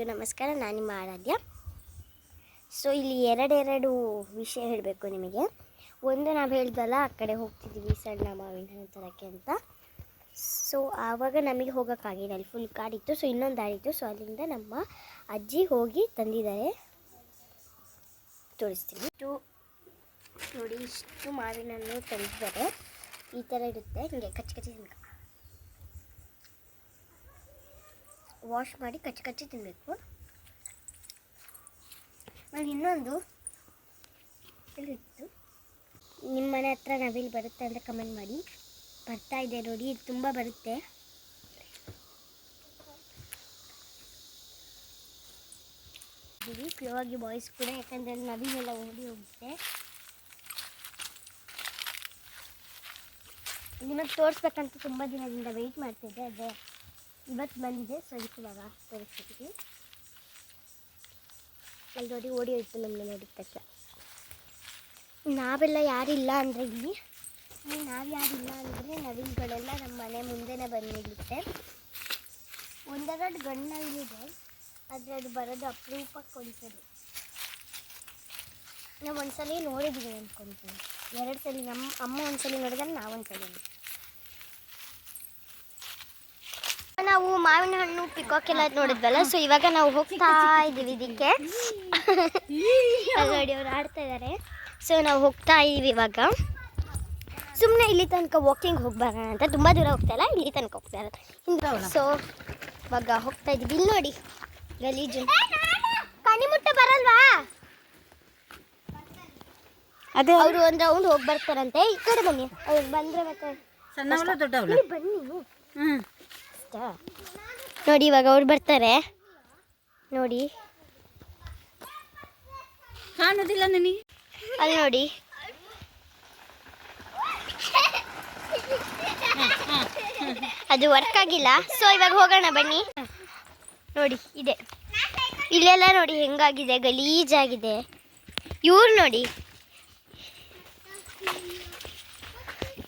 ಎಲ್ಲರಿಗೂ ನಮಸ್ಕಾರ. ನಾನು ನಿಮ್ಮ ಆರಾಧ್ಯ. ಸೊ ಇಲ್ಲಿ ಎರಡೆರಡು ವಿಷಯ ಹೇಳಬೇಕು ನಿಮಗೆ. ಒಂದು ನಾವು ಹೇಳ್ದಲ್ಲ, ಆ ಕಡೆ ಹೋಗ್ತಿದ್ದೀವಿ ಸಣ್ಣ ಮಾವಿನ ಹಣ್ಣು ತರೋಕ್ಕೆ ಅಂತ. ಸೊ ಆವಾಗ ನಮಗೆ ಹೋಗೋಕ್ಕಾಗಿಲ್ಲ, ಅಲ್ಲಿ ಫುಲ್ ಕಾಡಿತ್ತು. ಸೊ ಇನ್ನೊಂದು ದಾರಿತ್ತು. ಸೊ ಅಲ್ಲಿಂದ ನಮ್ಮ ಅಜ್ಜಿ ಹೋಗಿ ತಂದಿದ್ದಾರೆ, ತೋರಿಸ್ತೀನಿ. ನೋಡಿ, ಇಷ್ಟು ಮಾವಿನ ಹಣ್ಣು ತಂದಿದ್ದಾರೆ. ಈ ಥರ ಇರುತ್ತೆ, ಹಿಂಗೆ ಕಚ್ಚಿ ತಿನ್ಬೇಕು. ವಾಶ್ ಮಾಡಿ ಕಚ್ಚಿ ತಿನ್ನಬೇಕು. ಆಮೇಲೆ ಇನ್ನೊಂದು ಇಲ್ಲಿತ್ತು, ನಿಮ್ಮ ಮನೆ ಹತ್ರ ನವಿಲು ಬರುತ್ತೆ ಅಂದರೆ ಕಮೆಂಟ್ ಮಾಡಿ. ಬರ್ತಾ ಇದೆ ನೋಡಿ, ಇದು ತುಂಬ ಬರುತ್ತೆ. ಸ್ಲೋ ಆಗಿ ಬಾಯ್ಸ್ ಕೂಡ, ಯಾಕಂದರೆ ನವಿಲೆಲ್ಲ ಓಡಿ ಹೋಗುತ್ತೆ. ನಿಮಗೆ ತೋರಿಸ್ಬೇಕಂತ ತುಂಬ ದಿನದಿಂದ ವೆಯ್ಟ್ ಮಾಡ್ತಿದ್ದೆ, ಅದೇ ಇವತ್ತು ಬಂದಿದೆ. ಸೊ ಅದಕ್ಕೆ ಇವಾಗ ತೋರಿಸ್ತೀವಿ. ಅಲ್ಲಿ ನೋಡಿ ಓಡಿ ಹೋಯ್ತು ನಮ್ಮನ್ನ ನೋಡಿದ ತಕ್ಷಣ. ನಾವೆಲ್ಲ ಯಾರಿಲ್ಲ ಅಂದರೆ ಇಲ್ಲಿ ನಾವು ಯಾರಿಲ್ಲ ಅಂದರೆ ನವಿಲುಗಳೆಲ್ಲ ನಮ್ಮ ಮನೆ ಮುಂದೆನೇ ಬಂದಿರುತ್ತೆ. ಒಂದೆರಡು ಗಂಡು ನವಿಲಿದೆ, ಆದರೆ ಅದು ಬರೋದು ಅಪರೂಪಕ್ಕೆ ಕೊಡಿಸೋದು. ನಾವು ಒಂದ್ಸಲ ನೋಡಿದ್ದೀವಿ ಅಂದ್ಕೊಳ್ತೀವಿ, 2 ಸಲ. ನಮ್ಮ ಅಮ್ಮ ಒಂದ್ಸಲ ನೋಡಿದ್ರೆ ನಾವೊಂದ್ಸಲ. ನಾವು ಮಾವಿನ ಹಣ್ಣು ಪಿಕಾಕೆಲ್ಲ ನೋಡಿದ್ವಲ್ಲ. ಸೊ ಇವಾಗ ನಾವು ಹೋಗ್ತಾ ಇದ್ದೀವಿ ಇದಕ್ಕೆ. ನೋಡಿ ಅವ್ರು ಆಡ್ತಾ ಇದ್ದಾರೆ. ಸೊ ನಾವು ಹೋಗ್ತಾ ಇದ್ದೀವಿ ಇವಾಗ. ಸುಮ್ಮನೆ ಇಲ್ಲಿ ತನಕ ವಾಕಿಂಗ್ ಹೋಗ್ಬಾರೋಣ ಅಂತ, ತುಂಬ ದೂರ ಹೋಗ್ತಾ ಇಲ್ಲ, ಇಲ್ಲಿ ತನಕ ಹೋಗ್ತಾ ಇರೋದು. ಸೊ ಇವಾಗ ಹೋಗ್ತಾ ಇದ್ದೀವಿ. ಇಲ್ಲಿ ನೋಡಿ ಗಲೀಜು. ಕಣಿಮುಟ್ಟ ಬರಲ್ವಾ? ಅದೇ ಅವರು ಒಂದು ರೌಂಡ್ ಹೋಗಿ ಬರ್ತಾರಂತೆ. ಈ ಕಡೆ ಬನ್ನಿ, ಅವ್ರು ಬಂದರೆ ಮತ್ತೆ ಬನ್ನಿ. ನೋಡಿ ಇವಾಗ ಅವ್ರು ಬರ್ತಾರೆ. ನೋಡಿ, ಕಾಣೋದಿಲ್ಲ ನನಗೆ. ಅಲ್ಲಿ ನೋಡಿ, ಅದು ವರ್ಕ್ ಆಗಿಲ್ಲ. ಸೊ ಇವಾಗ ಹೋಗೋಣ ಬನ್ನಿ. ನೋಡಿ ಇದೆ, ಇಲ್ಲೆಲ್ಲ ನೋಡಿ ಹೆಂಗಾಗಿದೆ, ಗಲೀಜಾಗಿದೆ. ಇವ್ರು ನೋಡಿ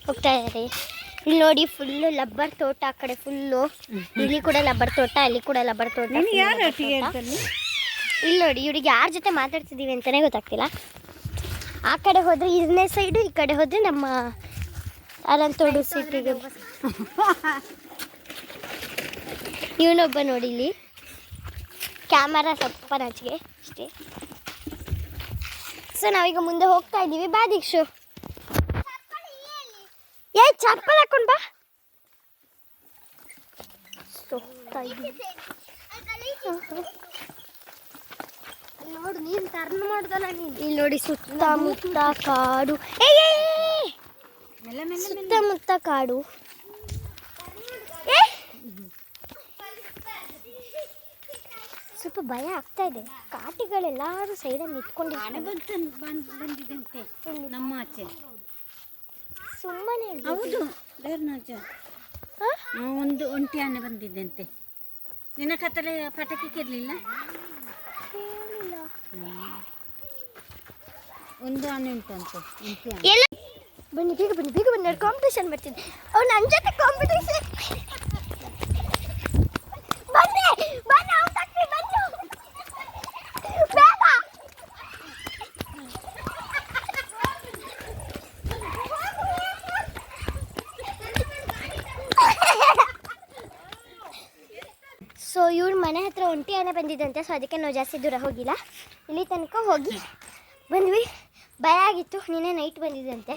ಹೋಗ್ತಾ ಇದ್ದಾರೆ. ಇಲ್ಲಿ ನೋಡಿ ಫುಲ್ಲು ಲಬ್ಬರ್ ತೋಟ, ಆ ಕಡೆ ಫುಲ್ಲು. ಇಲ್ಲಿ ಕೂಡ ಲಬ್ಬರ್ ತೋಟ, ಅಲ್ಲಿ ಕೂಡ ಲಬ್ಬರ್ ತೋಟ. ಇಲ್ಲಿ ನೋಡಿ, ಇವ್ರಿಗೆ ಯಾರ ಜೊತೆ ಮಾತಾಡ್ತಿದ್ದೀವಿ ಅಂತಲೇ ಗೊತ್ತಾಗ್ತಿಲ್ಲ. ಆ ಕಡೆ ಹೋದರೆ ಇದನ್ನೇ ಸೈಡು, ಈ ಕಡೆ ಹೋದರೆ ನಮ್ಮ ಅರಂತೋಡು ಸಿಟಿಗೆ. ಇವನೊಬ್ಬ ನೋಡಿ ಇಲ್ಲಿ ಕ್ಯಾಮರಾ ಸ್ವಲ್ಪ ನಾಚಿಗೆ ಅಷ್ಟೇ. ಸೊ ನಾವೀಗ ಮುಂದೆ ಹೋಗ್ತಾ ಇದ್ದೀವಿ. ಬಾ ದೀಕ್ಷು, ಚಪ್ಪಲ್ ಹಾಕೊಂಡು ಬಾ. ಹೋಗ್ತಾ ಇದ್ದೀವಿ. ನೋಡು, ನೀನು ಟರ್ನ್ ಮಾಡ್ದಲ್ಲ ನೀನು. ಇಲ್ಲಿ ನೋಡಿ ಸುತ್ತಮುತ್ತ ಕಾಡು, ಸುತ್ತಮುತ್ತ ಕಾಡು. ಸ್ವಲ್ಪ ಭಯ ಆಗ್ತಾ ಇದೆ. ಕಾಟಿಗಳೆಲ್ಲರೂ ಸೈಡಲ್ಲಿ ನಿಂತ್ಕೊಂಡಿದ್ದಾರೆ. ಬಂದಿದಂತೆ ನಮ್ಮ ಆಚೆ. ಸುಮ್ಮನೆ ಹೌದು, ಒಂದು ಒಂಟಿ ಆನೆ ಬಂದಿದ್ದಂತೆ. ನಿನ್ನ ಕತ್ತಲೆ ಪಟಾಕಿ ಕೇಳಲಿಲ್ಲ? ಒಂದು ಆನೆ ಉಂಟಂತೆ. ಬನ್ನಿ, ಬೇಗ ಬನ್ನಿ, ಬೇಗ ಬನ್ನಿ. ಕಾಂಪಿಟೇಷನ್ ಬರ್ತಿದ್ದೆ. ಅವ್ರು ನನ್ನ ಜೊತೆ ಕಾಂಪಿಟೇಷನ್. ಬನ್ನಿ ಬನ್ನಿ, ಔಟ್ ಆಗ್ತೀವಿ, ಬನ್ನಿ ಬೇಗ. ಸೊ ಇವ್ರ ಮನೆ ಹತ್ರ ಒಂಟಿ ಆನೆ ಬಂದಿದ್ದಂತೆ. ಸೊ ಅದಕ್ಕೆ ನಾವು ಜಾಸ್ತಿ ದೂರ ಹೋಗಿಲ್ಲ, ಇಲ್ಲಿ ತನಕ ಹೋಗಿ ಬಂದ್ವಿ. ಭಯ ಆಗಿತ್ತು, ನಿನ್ನೆ ನೈಟ್ ಬಂದಿದ್ದಂತೆ.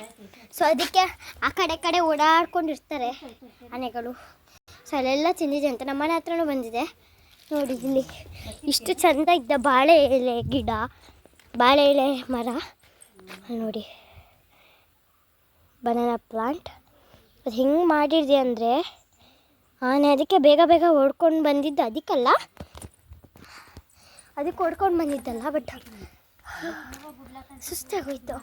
ಸೊ ಅದಕ್ಕೆ ಆ ಕಡೆ ಓಡಾಡ್ಕೊಂಡಿರ್ತಾರೆ ಆನೆಗಳು. ಸೊ ಅಲ್ಲೆಲ್ಲ ತಿಂದಿದೆ ಅಂತ. ನಮ್ಮ ಮನೆ ಹತ್ರನೂ ಬಂದಿದೆ. ನೋಡಿ ಇಲ್ಲಿ ಇಷ್ಟು ಚೆಂದ ಇದ್ದ ಬಾಳೆ ಎಲೆ ಗಿಡ, ಬಾಳೆ ಎಲೆ ಮರ. ನೋಡಿ ಬನಾನಾ ಪ್ಲಾಂಟ್. ಅದು ಹೆಂಗೆ ಮಾಡಿದೆ ಅಂದರೆ ಆನೆ ಅದಕ್ಕೆ ಬೇಗ ಓಡ್ಕೊಂಡು ಬಂದಿದ್ದು. ಅದಕ್ಕೆ ಓಡ್ಕೊಂಡು ಬಂದಿದ್ದಲ್ಲ, ಬಟ್ ಸುಸ್ತಾಗೋಯ್ತು.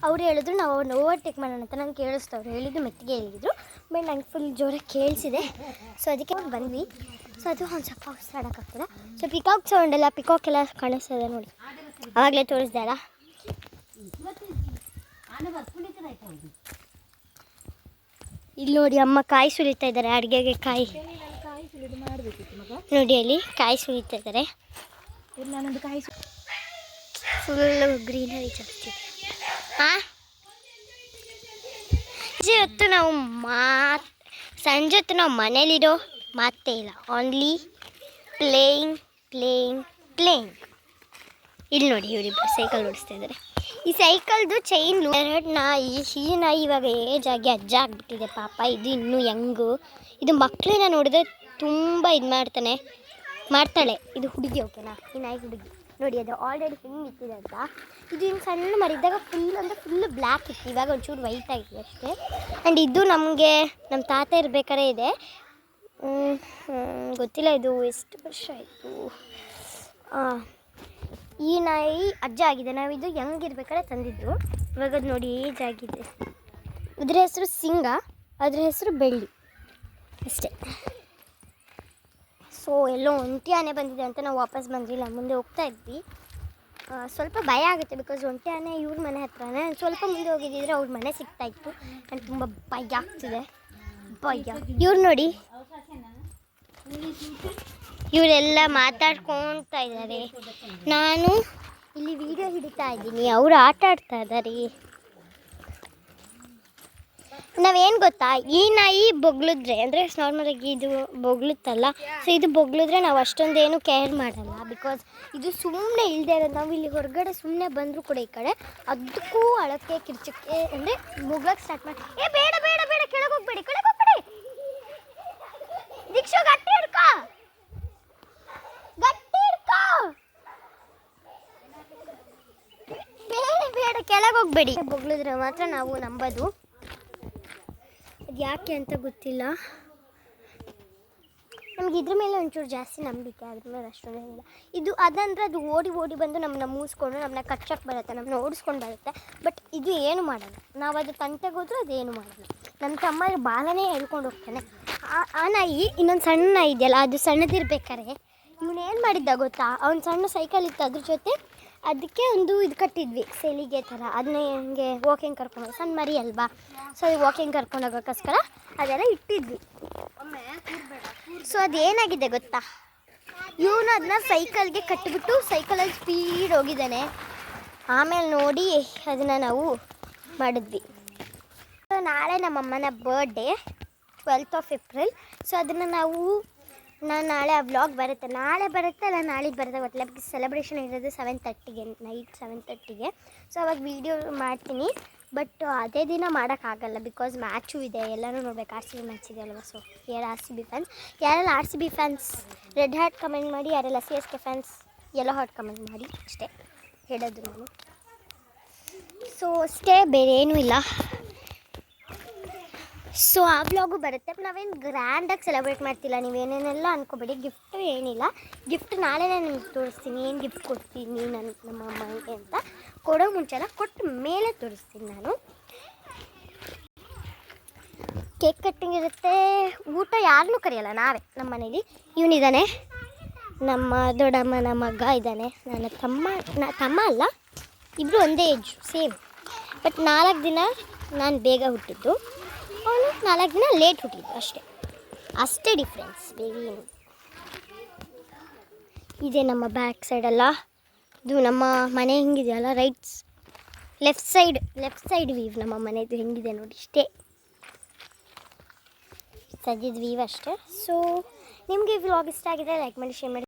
ಅವ್ರು ಹೇಳಿದ್ರು ನಾವು ಅವ್ರನ್ನ ಓವರ್ಟೇಕ್ ಮಾಡೋಣ ಅಂತ. ನಂಗೆ ಕೇಳಿಸ್ತು, ಅವ್ರು ಹೇಳಿದ್ದು ಮೆತ್ತಿಗೆ ಹೇಳಿದ್ರು, ಬಟ್ ನಂಗೆ ಫುಲ್ ಜೋರಾಗಿ ಕೇಳಿಸಿದೆ. ಸೊ ಅದಕ್ಕೆ ಬಂದ್ವಿ. ಸೊ ಅದು ಒಂದು ಸ್ವಲ್ಪ ಉಸಿರಾಡೋಕ್ಕಾಗ್ತದೆ. ಸೊ ಪಿಕಾಕ್ ಸೌಂಡ್ ಎಲ್ಲ, ಪಿಕಾಕ್ ಎಲ್ಲ ಕಾಣಿಸ್ತದೆ ನೋಡಿ, ಆವಾಗಲೇ ತೋರಿಸ್ದೆ ಅಲ್ಲ. ಇಲ್ಲಿ ನೋಡಿ ಅಮ್ಮ ಕಾಯಿ ಸುಲಿತಾ ಇದ್ದಾರೆ, ಅಡುಗೆಗೆ ಕಾಯಿ. ನೋಡಿ ಅಲ್ಲಿ ಕಾಯಿ ಸುರಿತಾ ಇದ್ದಾರೆ. ಫುಲ್ಲು ಗ್ರೀನರಿ ಜಾಸ್ತಿ ಇದೆ. ಸಂಜೆ ಹೊತ್ತು ನಾವು ಸಂಜೆ ಹೊತ್ತು ನಾವು ಮನೇಲಿರೋ ಮಾತೇ ಇಲ್ಲ. Only playing playing playing. ಇಲ್ಲಿ ನೋಡಿ ಇವರಿಬ್ಬರು ಸೈಕಲ್ ಓಡಿಸ್ತಾ ಇದ್ದಾರೆ. ಈ ಸೈಕಲ್ದು ಚೈನ್ ನಾಯಿ ಈ ನಾಯಿ ಇವಾಗ ಏಜ್ ಆಗಿ ಅಜ್ಜ ಆಗಿಬಿಟ್ಟಿದೆ ಪಾಪ. ಇದು ಇನ್ನೂ ಯಂಗು. ಇದು ಮಕ್ಕಳನ್ನ ನೋಡಿದ್ರೆ ತುಂಬ ಇದು ಮಾಡ್ತಾಳೆ. ಇದು ಹುಡುಗಿ ಓಕೆನಾ? ಈ ನಾಯಿ ಹುಡುಗಿ ನೋಡಿ, ಅದು ಆಲ್ರೆಡಿ ಹೆಂಗೆ ಇಟ್ಟಿದೆ ಅಂತ. ಇದು ಇನ್ನು ಸಣ್ಣ ಮರಿದ್ದಾಗ ಫುಲ್ ಬ್ಲ್ಯಾಕ್ ಇತ್ತು, ಇವಾಗ ಒಂಚೂರು ವೈಟ್ ಆಗಿದೆ ಅಷ್ಟೇ. ಆ್ಯಂಡ್ ಇದು ನಮಗೆ ನಮ್ಮ ತಾತ ಇರಬೇಕಾದ್ರೆ ಇದೆ. ಗೊತ್ತಿಲ್ಲ ಇದು ಎಷ್ಟು ವರ್ಷ ಆಯಿತು. ಈ ನಾಯಿ ಅಜ್ಜ ಆಗಿದೆ. ನಾವು ಇದು ಹೆಂಗಿರ್ಬೇಕಾದ್ರೆ ತಂದಿದ್ದು. ಇವಾಗ ಅದು ನೋಡಿ ಏಜ್ ಆಗಿದೆ. ಇದ್ರ ಹೆಸರು ಸಿಂಗ, ಅದ್ರ ಹೆಸರು ಬೆಳ್ಳಿ ಅಷ್ಟೇ. ಸೊ ಎಲ್ಲೋ ಒಂಟಿ ಆನೆ ಬಂದಿದೆ ಅಂತ ನಾವು ವಾಪಸ್ ಬಂದಿಲ್ಲ, ಮುಂದೆ ಹೋಗ್ತಾ ಇದ್ವಿ. ಸ್ವಲ್ಪ ಭಯ ಆಗುತ್ತೆ ಬಿಕಾಸ್ ಒಂಟಿ ಆನೆ ಇವ್ರ ಮನೆ ಹತ್ರನೇ. ಸ್ವಲ್ಪ ಮುಂದೆ ಹೋಗಿದ್ದಿದ್ರೆ ಅವ್ರ ಮನೆ ಸಿಗ್ತಾಯಿತ್ತು. ನನಗೆ ತುಂಬ ಭಯ ಆಗ್ತಿದೆ. ಇವ್ರು ನೋಡಿ, ಇವರೆಲ್ಲ ಮಾತಾಡ್ಕೊತಾ ಇದ್ದಾರೆ. ನಾನು ಇಲ್ಲಿ ವಿಡಿಯೋ ಹಿಡಿತಾ ಇದ್ದೀನಿ, ಅವರು ಆಟ ಆಡ್ತಾ ಇದ್ದಾರೆ. ನಾವೇನು ಗೊತ್ತಾ, ಈ ನಾಯಿ ಬೊಗಳಿದ್ರೆ ಅಂದರೆ ನಾರ್ಮಲಾಗಿ ಇದು ಬೊಗಳುತ್ತಲ್ಲ, ಸೊ ಇದು ಬೊಗಳಿದ್ರೆ ನಾವು ಅಷ್ಟೊಂದೇನು ಕೇರ್ ಮಾಡಲ್ಲ. ಬಿಕಾಸ್ ಇದು ಸುಮ್ಮನೆ ಇಲ್ಲದೆ ಇರೋದು. ನಾವು ಇಲ್ಲಿ ಹೊರಗಡೆ ಸುಮ್ಮನೆ ಬಂದರೂ ಕೂಡ ಈ ಕಡೆ ಅದಕ್ಕೂ ಅಳಕ್ಕೆ ಕಿರ್ಚಕ್ಕೆ ಅಂದರೆ ಮುಗ್ಲಕ್ಕೆ ಸ್ಟಾರ್ಟ್ ಮಾಡಿ, ಬೇಡ ಬೇಡ ಬೇಡ ಕೆಳಗೆ ಹೋಗ್ಬೇಡಿ ದೀಕ್ಷು ಗಟ್ಟಿ ಹಿಡ್ಕೋ ಬೇಡ ಕೆಳಗೆ ಹೋಗ್ಬೇಡಿ. ಬೊಗಳಿದ್ರೆ ಮಾತ್ರ ನಾವು ನಂಬೋದು. ಅದು ಯಾಕೆ ಅಂತ ಗೊತ್ತಿಲ್ಲ. ನಮ್ಗೆ ಇದ್ರ ಮೇಲೆ ಒಂಚೂರು ಜಾಸ್ತಿ ನಂಬಿಕೆ, ಅದ್ರ ಮೇಲೆ ಅಷ್ಟೊಂದೇನಿಲ್ಲ. ಇದು ಅದಂದರೆ ಅದು ಓಡಿ ಬಂದು ನಮ್ಮನ್ನ ಮೂಸ್ಕೊಂಡು ನಮ್ಮನ್ನ ಕಚ್ಚಕ್ಕೆ ಬರುತ್ತೆ, ನಮ್ಮನ್ನ ಓಡಿಸ್ಕೊಂಡು ಬರುತ್ತೆ. ಬಟ್ ಇದು ಏನು ಮಾಡಲ್ಲ. ನಾವು ಅದು ತಂಟೆಗೆ ಹೋದ್ರೂ ಅದೇನು ಮಾಡಲ್ಲ. ನಮ್ಮ ತಮ್ಮ ಬಾಲನೇ ಹೇಳ್ಕೊಂಡು ಹೋಗ್ತಾನೆ. ಆ ನಾಯಿ ಇನ್ನೊಂದು ಸಣ್ಣ ನಾಯಿ ಇದೆಯಲ್ಲ, ಅದು ಸಣ್ಣದಿರ್ಬೇಕಾರೆ ಇವನೇನು ಮಾಡಿದ್ದ ಗೊತ್ತಾ, ಅವ್ನು ಸಣ್ಣ ಸೈಕಲ್ ಇತ್ತು, ಅದ್ರ ಜೊತೆ ಅದಕ್ಕೆ ಒಂದು ಇದು ಕಟ್ಟಿದ್ವಿ ಸೆಲಿಗೆ ಥರ. ಅದನ್ನ ಹಿಂಗೆ ವಾಕಿಂಗ್ ಕರ್ಕೊಂಡು ಸಣ್ಣ ಮರಿ ಅಲ್ವಾ, ಸೊ ಅದು ವಾಕಿಂಗ್ ಕರ್ಕೊಂಡು ಹೋಗೋಕ್ಕೋಸ್ಕರ ಅದೆಲ್ಲ ಇಟ್ಟಿದ್ವಿ. ಸೊ ಅದೇನಾಗಿದೆ ಗೊತ್ತಾ, ಇವನು ಅದನ್ನ ಸೈಕಲ್ಗೆ ಕಟ್ಟಿಬಿಟ್ಟು ಸೈಕಲಲ್ಲಿ ಸ್ಪೀಡ್ ಹೋಗಿದ್ದಾನೆ. ಆಮೇಲೆ ನೋಡಿ ಅದನ್ನು ನಾವು ಮಾಡಿದ್ವಿ. ಸೊ ನಾಳೆ ನಮ್ಮಮ್ಮನ birthday 12th of April. So ಅದನ್ನು ನಾನು ನಾಳೆ ಆ ವ್ಲಾಗ್ ಬರುತ್ತೆ, ಅಲ್ಲ ನಾಳಿದ್ದು ಬರುತ್ತೆ ಗೊತ್ತಿಲ್ಲ. ಬಿಕಾಸ್ ಸೆಲೆಬ್ರೇಷನ್ ಇರೋದು 7:30ಗೆ, ನೈಟ್ 7:30ಗೆ. ಸೊ ಅವಾಗ ವೀಡಿಯೋ ಮಾಡ್ತೀನಿ. ಬಟ್ ಅದೇ ದಿನ ಮಾಡೋಕ್ಕಾಗಲ್ಲ ಬಿಕಾಸ್ ಮ್ಯಾಚು ಇದೆ, ಎಲ್ಲನೂ ನೋಡ್ಬೇಕು. RCB ಮ್ಯಾಚ್ ಇದೆ ಅಲ್ವಾ. ಸೊ RCB ಫ್ಯಾನ್ಸ್, ಯಾರೆಲ್ಲ RCB fans red heart comment ಮಾಡಿ, ಯಾರೆಲ್ಲ CSK fans yellow heart comment ಮಾಡಿ. ಅಷ್ಟೇ ಹೇಳೋದು ನಾನು. ಸೊ ಅಷ್ಟೇ, ಬೇರೆ ಏನೂ ಇಲ್ಲ. ಸೊ ಆ ವ್ಲಾಗು ಬರುತ್ತೆ. ನಾವೇನು ಗ್ರ್ಯಾಂಡಾಗಿ ಸೆಲೆಬ್ರೇಟ್ ಮಾಡ್ತಿಲ್ಲ, ನೀವೇನೇನೆಲ್ಲ ಅಂದ್ಕೊಬೇಡಿ. ಗಿಫ್ಟು ಏನಿಲ್ಲ, ಗಿಫ್ಟ್ ನಾಳೆ ನಾನು ನಿಮ್ಗೆ ತೋರಿಸ್ತೀನಿ. ಏನು ಗಿಫ್ಟ್ ಕೊಡ್ತೀನಿ ನಮ್ಮ ಅಮ್ಮನಿಗೆ ಅಂತ. ಕೊಡೋ ಮುಂಚೆಲ್ಲ ಕೊಟ್ಟ ಮೇಲೆ ತೋರಿಸ್ತೀನಿ ನಾನು. ಕೇಕ್ ಕಟ್ಟಿಂಗ್ ಇರುತ್ತೆ. ಊಟ ಯಾರನ್ನೂ ಕರೆಯಲ್ಲ, ನಾವೇ ನಮ್ಮ ಮನೇಲಿ. ಇವನಿದ್ದಾನೆ, ನಮ್ಮ ದೊಡ್ಡಮ್ಮನ ಮಗ ಇದ್ದಾನೆ, ನನ್ನ ತಮ್ಮ ಅಲ್ಲ, ಇಬ್ಬರು ಒಂದೇ ಏಜ್ ಸೇಮ್. ಬಟ್ 4 ದಿನ ನಾನು ಬೇಗ ಹುಟ್ಟಿದ್ದು, ಅವನು 4 ದಿನ ಲೇಟ್ ಹುಟ್ಟಿದ್ದು. ಅಷ್ಟೇ ಡಿಫ್ರೆನ್ಸ್, ಬೇರೆ ಏನು. ಇದೆ ನಮ್ಮ ಬ್ಯಾಕ್ ಸೈಡೆಲ್ಲ. ಇದು ನಮ್ಮ ಮನೆ ಹೆಂಗಿದೆಯಲ್ಲ, ಲೆಫ್ಟ್ ಸೈಡ್ ವೀವ್ ನಮ್ಮ ಮನೆಯದು ಹೆಂಗಿದೆ ನೋಡಿ. ಇಷ್ಟೇ ಸದ್ಯದ ವೀವ್ ಅಷ್ಟೇ. ಸೊ ನಿಮಗೆ ಈ ವ್ಲಾಗ್ ಇಷ್ಟ ಆಗಿದೆ, ಲೈಕ್ ಮಾಡಿ, ಶೇರ್ ಮಾಡಿ.